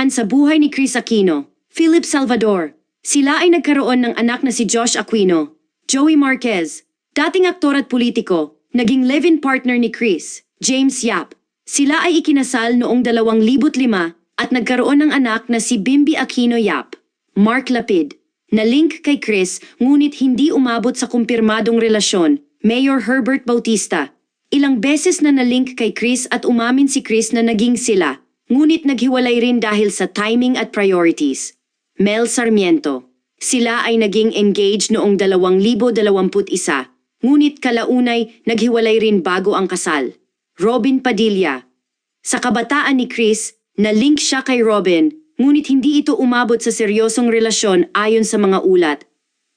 dumaan sa buhay ni Chris Aquino, Philip Salvador. Sila ay nagkaroon ng anak na si Josh Aquino, Joey Marquez, dating aktor at politiko, naging live-in partner ni Chris, James Yap. Sila ay ikinasal noong 2005 at nagkaroon ng anak na si Bimby Aquino Yap. Mark Lapid, na link kay Chris ngunit hindi umabot sa kumpirmadong relasyon, Mayor Herbert Bautista. Ilang beses na nalink kay Chris at umamin si Chris na naging sila, ngunit naghiwalay rin dahil sa timing at priorities. Mel Sarmiento, sila ay naging engaged noong 2021, ngunit kalaunay naghiwalay rin bago ang kasal. Robin Padilla, sa kabataan ni Chris, nalink siya kay Robin, ngunit hindi ito umabot sa seryosong relasyon ayon sa mga ulat.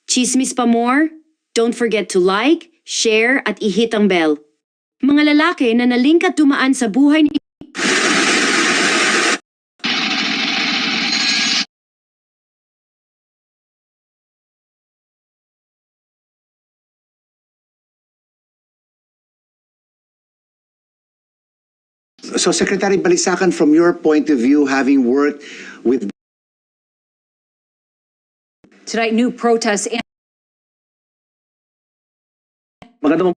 Chismis pa more? Don't forget to like, share at i-hit ang bell. Mga lalaki na nalink at dumaan sa buhay ni So, Secretary Balisacan, from your point of view, having worked with Tonight, new protests and Magandang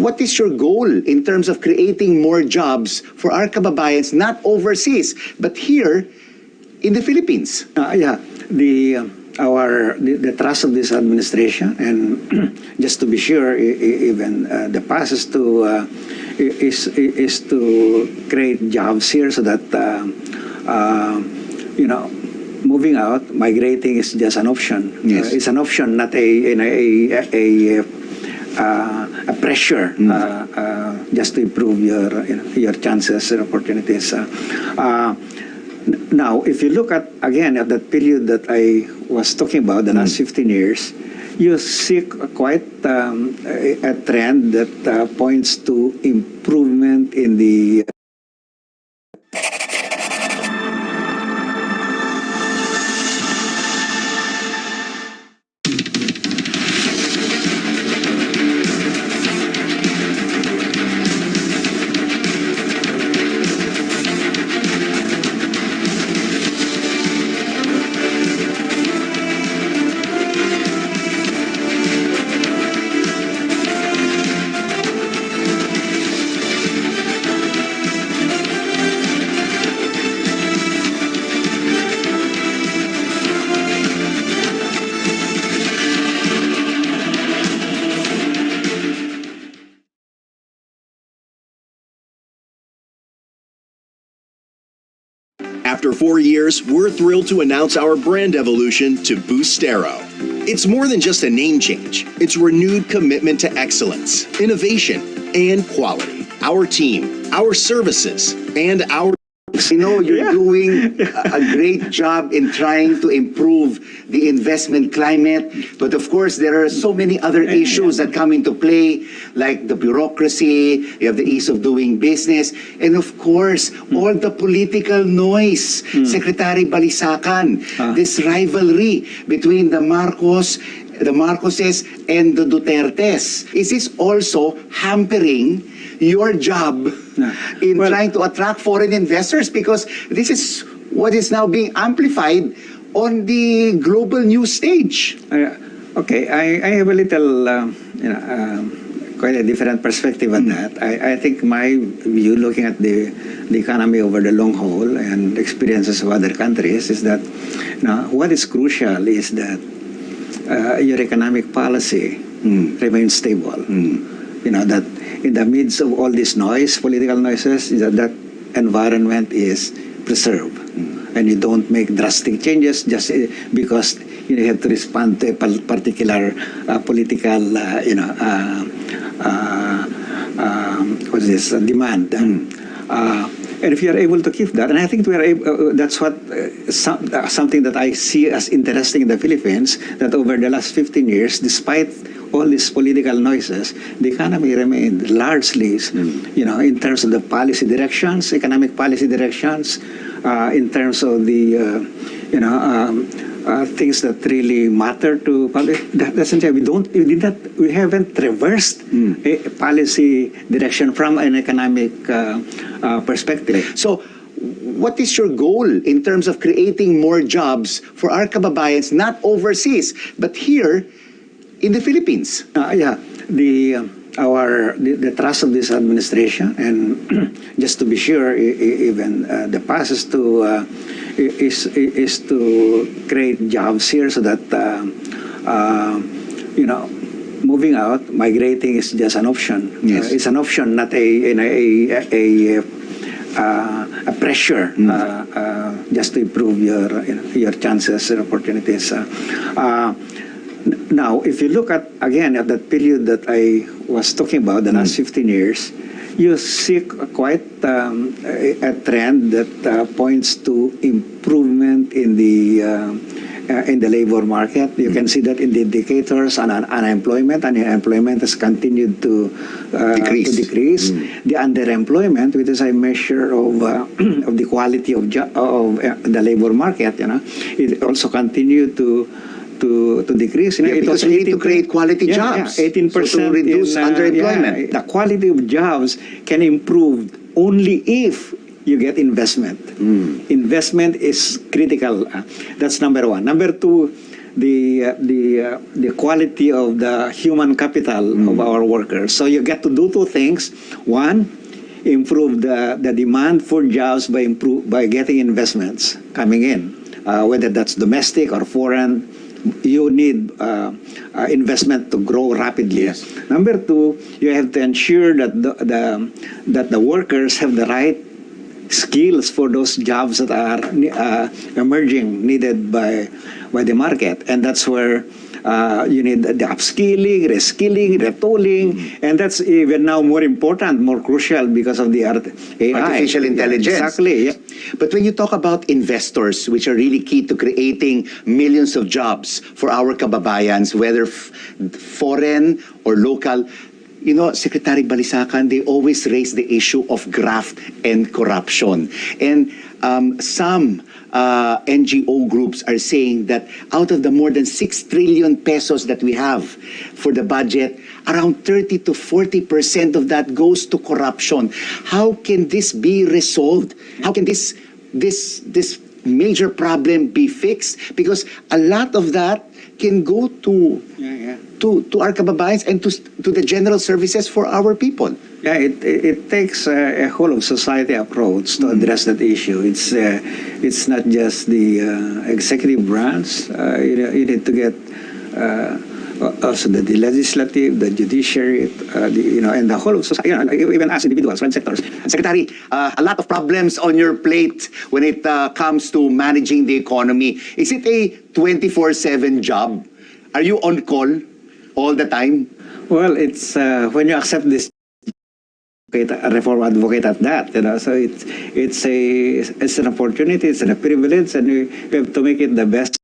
what is your goal in terms of creating more jobs for our kababayans, not overseas, but here in the Philippines? the trust of this administration, and just to be sure, even the past is to create jobs here, so that moving out, migrating is just an option. Yes. It's an option, not a pressure, just to improve your chances and opportunities. Now, if you look at that period that I was talking about, the last 15 years, you see quite a trend that points to improvement in the After 4 years, we're thrilled to announce our brand evolution to Boostero. It's more than just a name change. It's renewed commitment to excellence, innovation, and quality. Our team, our services, and our I know you're doing a great job in trying to improve the investment climate, but of course there are so many other issues that come into play, like the bureaucracy, you have the ease of doing business, and of course all the political noise. Secretary Balisacan, this rivalry between the Marcoses and the Dutertes. Is this also hampering your job in trying to attract foreign investors? Because this is what is now being amplified on the global news stage. Okay, I have a little, quite a different perspective on that. I think my view, looking at the economy over the long haul and experiences of other countries, is that what is crucial is that your economic policy remains stable. That in the midst of all this noise, political noises, that environment is preserved. And you don't make drastic changes just because you have to respond to a particular political, demand. And if you are able to keep that, and I think we are able, that's what something that I see as interesting in the Philippines, that over the last 15 years, despite all these political noises, the economy remained largely, in terms of the policy directions, economic policy directions, in terms of the, things that really matter to public. That doesn't say we haven't reversed a policy direction from an economic perspective. So, what is your goal in terms of creating more jobs for our kababayans, not overseas, but here in the Philippines? Yeah, the trust of this administration, and just to be sure, even the past is to create jobs here, so that moving out, migrating is just an option. Yes. It's an option, not a pressure, just to improve your chances and opportunities. Now, if you look at that period that I was talking about, the last 15 years, you see quite a trend that points to improvement in the labor market. You can see that in the indicators on unemployment. Unemployment has continued to decrease. The underemployment, which is a measure of of the quality of the labor market, it also continued to decrease. Because we need to create quality jobs. 18% so to reduce underemployment. The quality of jobs can improve only if you get investment. Investment is critical. That's number one. Number two, the quality of the human capital of our workers. So you get to do two things. One, improve the demand for jobs by getting investments coming in, whether that's domestic or foreign. You need investment to grow rapidly. Yes. Number two, you have to ensure that the workers have the right skills for those jobs that are emerging, needed by the market, and that's where you need the upskilling, reskilling, retooling, and that's even now more important, more crucial because of the AI. Artificial intelligence. Exactly. Yeah. But when you talk about investors, which are really key to creating millions of jobs for our kababayans, whether foreign or local, Secretary Balisacan, they always raise the issue of graft and corruption. And some NGO groups are saying that out of the more than 6 trillion pesos that we have for the budget, around 30 to 40% of that goes to corruption. How can this be resolved? How can this major problem be fixed? Because a lot of that can go to our kababayans and to the general services for our people. Yeah, it takes a whole of society approach to address that issue. It's not just the executive branch. You need to get also the legislative, the judiciary, and the whole of society, even as individuals, private sectors. Secretary, a lot of problems on your plate when it comes to managing the economy. Is it a 24/7 job? Are you on call all the time? Well, it's when you accept this a reform advocate at that, so it's an opportunity, it's a privilege, and we have to make it the best